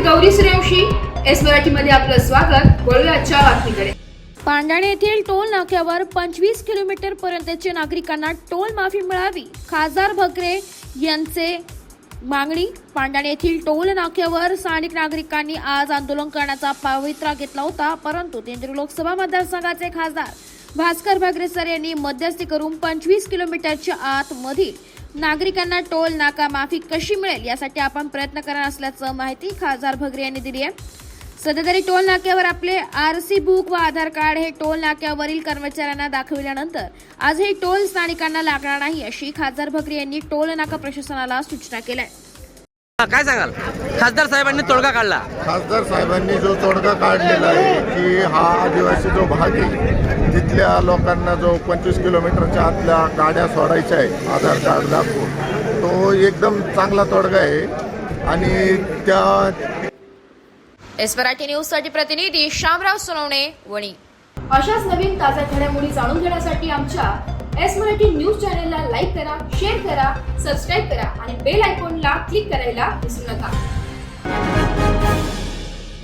Gauri Suryavanshi, S मराठीमध्ये आपलं स्वागत. वळूया आजच्या बातमीकडे. पांडाणे येथील टोल नाक्यावर 25 किलोमीटर पर्यंतच्या नागरिकांना टोल माफी मिळावी, खासदार भगरे यांचे मागणी. पांडाणे येथील टोल नाक्यावर स्थानिक नागरिकांनी आज आंदोलन करण्याचा पवित्रा घेतला होता, परंतु केंद्रीय लोकसभा मतदारसंघाचे खासदार भास्कर भगरे सर यांनी मध्यस्थी करून 25 किलोमीटरच्या आत मधील नागरिकांना टोल नाका माफी कशी मिळेल यासाठी आपण प्रयत्न करणार असल्याचं माहिती खासदार भगरे यांनी दिली आहे. सध्या तरी टोल नाक्यावर आपले आरसी बुक व आधार कार्ड हे टोल नाक्यावरील कर्मचाऱ्यांना दाखविल्यानंतर आज हे टोल स्थानिकांना लागणार नाही, अशी खासदार भगरे यांनी टोल नाका प्रशासनाला सूचना केल्या. काय सांगाल? खासदार साहेबांनी तोडगा काढला. खासदार साहेबांनी जो तोडगा काढलेला आहे की हा आदिवासी जो भाग आहे तिथल्या लोकांना जो 25 किलोमीटरच्या आतल्या गाड्या सोडायच्या आहे आधार कार्ड दाखवून, तो एकदम चांगला तोडगा आहे. आणि त्या एस मराठी न्यूज साठी प्रतिनिधी शामराव सोनवणे, वणी. अशाच नवीन ताज्या घडामोडी जाणून घेण्यासाठी आमच्या एस मराठी न्यूज चॅनलला लाईक करा, शेअर करा, सबस्क्राईब करा आणि बेल आयकॉनला क्लिक करायला विसरू नका.